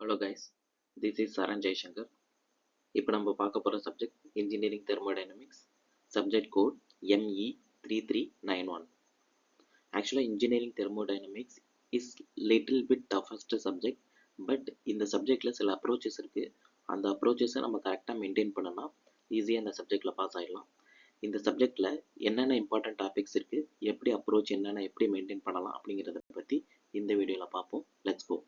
Hello guys, this is Saran Jaishankar. இப்போ நம்ம பார்க்க போகிற subject engineering thermodynamics subject code ME3391. ஆக்சுவலாக engineering thermodynamics is little bit toughest subject. But இந்த சப்ஜெக்டில் சில அப்ரோச்சஸ் இருக்குது. அந்த அப்ரோச்சஸை நம்ம கரெக்டாக மெயின்டைன் பண்ணோன்னா ஈஸியாக இந்த சப்ஜெக்டில் பாஸ் ஆகிடலாம். இந்த சப்ஜெக்டில் என்னென்ன இம்பார்ட்டன்ட் டாபிக்ஸ் இருக்குது, எப்படி அப்ரோச் என்னென்ன எப்படி மெயின்டைன் பண்ணலாம் அப்படிங்கிறத பற்றி இந்த வீடியோவில் பார்ப்போம். Let's go.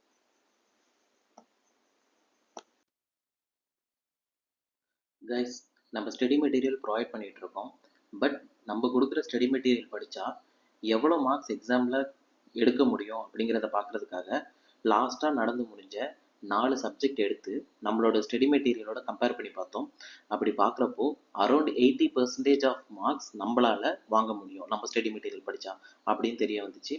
கைஸ், நம்ம ஸ்டடி மெட்டீரியல் ப்ரொவைட் பண்ணிகிட்டு இருக்கோம். பட் நம்ம கொடுக்குற ஸ்டடி மெட்டீரியல் படித்தா எவ்வளோ மார்க்ஸ் எக்ஸாமில் எடுக்க முடியும் அப்படிங்கிறத பார்க்குறதுக்காக லாஸ்ட்டாக நடந்து முடிஞ்ச 4 சப்ஜெக்ட் எடுத்து நம்மளோட ஸ்டடி மெட்டீரியலோட கம்பேர் பண்ணி பார்த்தோம். அப்படி பார்க்குறப்போ அரௌண்ட் 80% ஆஃப் மார்க்ஸ் நம்மளால் வாங்க முடியும் நம்ம ஸ்டடி மெட்டீரியல் படித்தா அப்படின்னு தெரிய வந்துச்சு.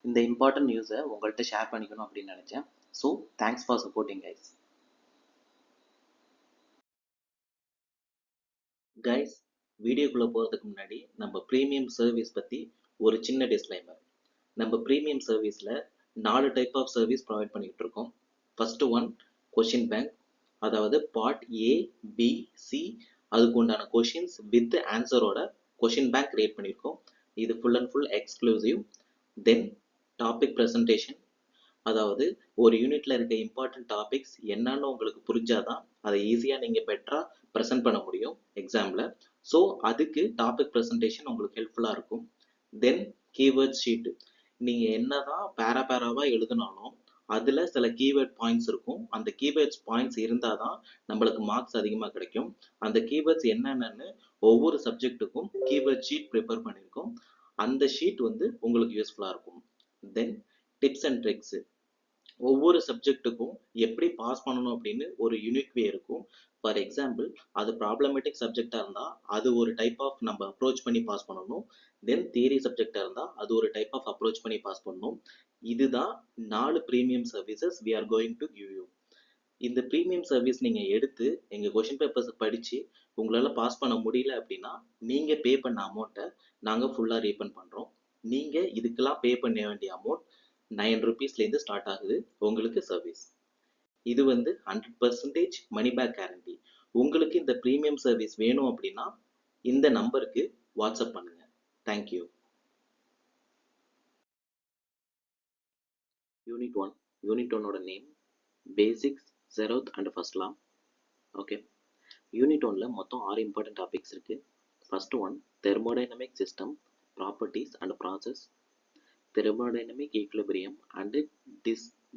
இந்த இம்பார்ட்டன்ட் நியூஸை உங்கள்கிட்ட ஷேர் பண்ணிக்கணும் அப்படின்னு நினச்சேன். So thanks for supporting guys. Guys, வீடியோக்குள்ளே போகிறதுக்கு முன்னாடி நம்ம ப்ரீமியம் சர்வீஸ் பற்றி ஒரு சின்ன டிஸ்க்ளைமர். நம்ம ப்ரீமியம் சர்வீஸில் 4 டைப் ஆஃப் சர்வீஸ் ப்ரொவைட் பண்ணிகிட்டு இருக்கோம். ஃபஸ்ட்டு ஒன் கொஷின் பேங்க், அதாவது பார்ட் A, B, C அதுக்கு உண்டான கொஷின்ஸ் வித் ஆன்சரோட கொஷின் பேங்க் கிரியேட் பண்ணியிருக்கோம். இது full and full exclusive. Then topic presentation, அதாவது ஒரு யூனிட்ல இருக்க இம்பார்ட்டன்ட் டாபிக்ஸ் என்னன்னு உங்களுக்கு புரிஞ்சாதான் அதை ஈஸியாக நீங்கள் பெட்டராக ப்ரெசென்ட் பண்ண முடியும் எக்ஸாமில். ஸோ அதுக்கு டாபிக் ப்ரெசன்டேஷன் உங்களுக்கு ஹெல்ப்ஃபுல்லாக இருக்கும். தென் கீவேர்ட் ஷீட்டு, நீங்கள் என்னதான் பேராவாக எழுதினாலும் அதில் சில கீவேர்ட் பாயிண்ட்ஸ் இருக்கும். அந்த கீவேர்ட்ஸ் பாயிண்ட்ஸ் இருந்தால் தான் நம்மளுக்கு மார்க்ஸ் அதிகமாக கிடைக்கும். அந்த கீவேர்ட்ஸ் என்னென்னு ஒவ்வொரு சப்ஜெக்ட்டுக்கும் கீவேர்ட் ஷீட் ப்ரிப்பேர் பண்ணியிருக்கோம். அந்த ஷீட் உங்களுக்கு யூஸ்ஃபுல்லாக இருக்கும். தென் டிப்ஸ் அண்ட் ட்ரிக்ஸு, ஒவ்வொரு சப்ஜெக்ட்டுக்கும் எப்படி பாஸ் பண்ணணும் அப்படின்னு ஒரு யூனிக் வே இருக்கும். ஃபார் எக்ஸாம்பிள், அது ப்ராப்ளமேட்டிக் சப்ஜெக்டாக இருந்தால் அது ஒரு டைப் ஆஃப் நம்ம அப்ரோச் பண்ணி பாஸ் பண்ணணும். தென் தியரி சப்ஜெக்டாக இருந்தால் அது ஒரு டைப் ஆஃப் அப்ரோச் பண்ணி பாஸ் பண்ணணும். இதுதான் 4 premium services we are going to give you. இந்த ப்ரீமியம் சர்வீஸ் நீங்கள் எடுத்து எங்கள் கொஷின் பேப்பர்ஸை படித்து உங்களால் பாஸ் பண்ண முடியல அப்படின்னா நீங்கள் பே பண்ண அமௌண்ட்டை நாங்கள் ஃபுல்லாக ரீஃபண்ட் பண்ணுறோம். நீங்கள் இதுக்கெல்லாம் பே பண்ண வேண்டிய அமௌண்ட் 9 rupeesலேருந்து ஸ்டார்ட் ஆகுது உங்களுக்கு சர்வீஸ். இது 100% மணி பேக் கேரண்டி. உங்களுக்கு இந்த ப்ரீமியம் சர்வீஸ் வேணும் அப்படின்னா இந்த நம்பருக்கு வாட்ஸ்அப் பண்ணுங்க. தேங்க்யூ. யூனிட் 1. யூனிட் 1ஓட name basics, zeroth and first law. Okay, unit 1ல மொத்தம் 6 இம்பார்ட்டன்ட் டாபிக்ஸ் இருக்கு. First one thermodynamic system, properties and process, thermodynamic equilibrium and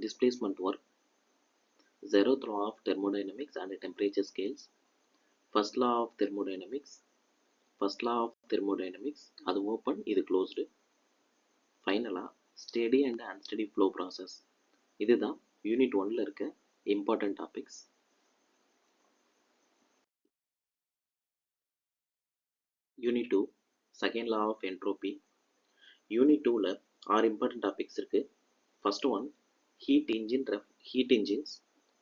displacement work, zeroth law of thermodynamics and temperature scales, first law of thermodynamics, அது open, இது closed. ஃபைனலாக steady and unsteady flow process. இதுதான் unit 1ல் இருக்க important topics. Unit 2 second law of entropy. Unit 2ல் 6 important topics இருக்கு. First one heat engines,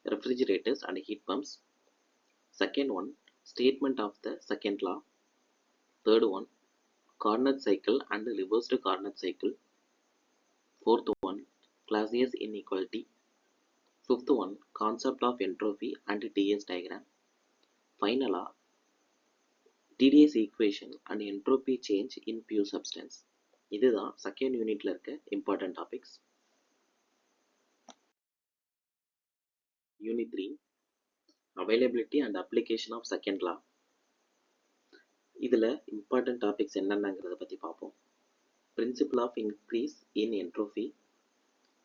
refrigerators and heat pumps. Second one statement of the second law. Third one Carnot cycle and reversed Carnot cycle. Fourth one Clausius inequality. Fifth one concept of entropy and TS diagram. Finally TDS equation and entropy change in pure substance. இதுதான் second யூனிட்ல இருக்க important topics. Unit 3 availability and application of second law. இதில் important topics என்னென்னங்கிறத பற்றி பார்ப்போம். Principle of increase in entropy,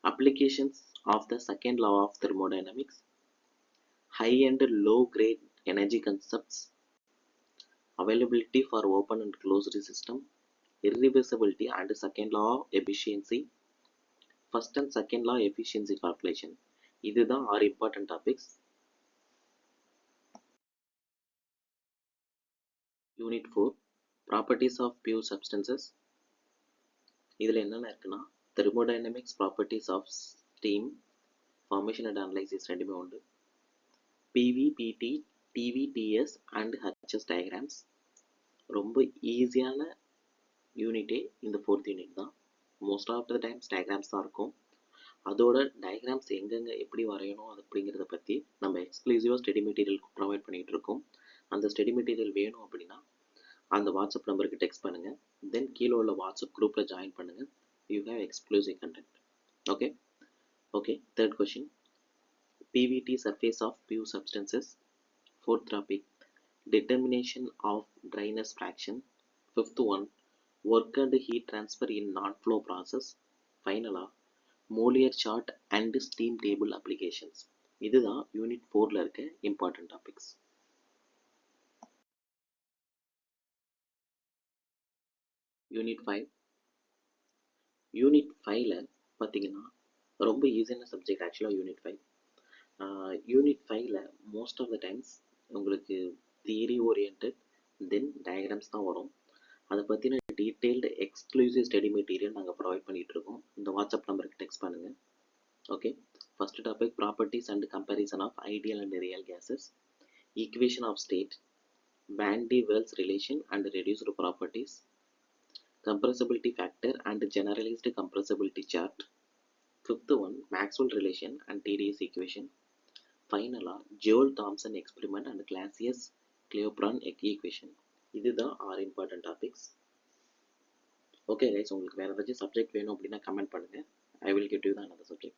applications of the second law of thermodynamics, high and low grade energy concepts, availability for open and closed system, irreversibility and second law of efficiency, first and second law efficiency calculation. இதுதான் 6 important topics. Unit 4 properties of pure substances. இதில் என்னென்ன இருக்குன்னா thermodynamics, properties of steam, formation and analysis ரெண்டுமே உண்டு, PV, PT, TV, TS and HS diagrams. ரொம்ப ஈஸியான யூனிட்டே இந்த 4th யூனிட் தான். Most of the times diagrams தான் இருக்கும். அதோட டயக்ராம்ஸ் எங்கெங்கே எப்படி வரையணும் அது அப்படிங்கிறத பற்றி நம்ம எக்ஸ்க்ளூசிவாக ஸ்டடி மெட்டீரியல் ப்ரொவைட் பண்ணிகிட்டு இருக்கோம். அந்த ஸ்டடி மெட்டீரியல் வேணும் அப்படின்னா அந்த வாட்ஸ்அப் நம்பருக்கு டெக்ஸ்ட் பண்ணுங்கள். தென் கீழே உள்ள வாட்ஸ்அப் குரூப்பில் ஜாயின் பண்ணுங்கள். You have exclusive content. Okay okay. Third question, PVT surface of pure substances. Fourth topic, determination of dryness fraction. Fifth one, work and heat transfer in non-flow process. Finally, Molière chart and steam table applications. இதுதான் unit 4ல இருக்க important topics. Unit 5 unit 5ல பார்த்தீங்கன்னா ரொம்ப ஈஸியான subject ஆக்சுவலாக unit 5. Unit 5ல most of the times உங்களுக்கு தியரி ஓரியன்ட் தென் டயக்ராம்ஸ் தான் வரும். அதை பற்றின டீட்டெயில்டு எக்ஸ்க்ளூசிவ் ஸ்டடி மெட்டீரியல் நாங்கள் ப்ரொவைட் பண்ணிகிட்டு இருக்கோம். இந்த வாட்ஸ்அப் நம்பருக்கு டெக்ஸ்ட் பண்ணுங்கள். Okay. First topic, properties and comparison of ideal and real gases, equation of state, Van de Waals relation and reduced properties, compressibility factor and generalized compressibility chart. Fifth one, Maxwell relation and TDS equation. Finally, Joule-Thomson experiment and Clausius-Clapeyron equation. இதுதான் ஆறு important topics. Okay guys, உங்களுக்கு வேறு ஏதாச்சும் subject வேணும் அப்படின்னா comment பண்ணுங்கள். I will get you தான் another subject.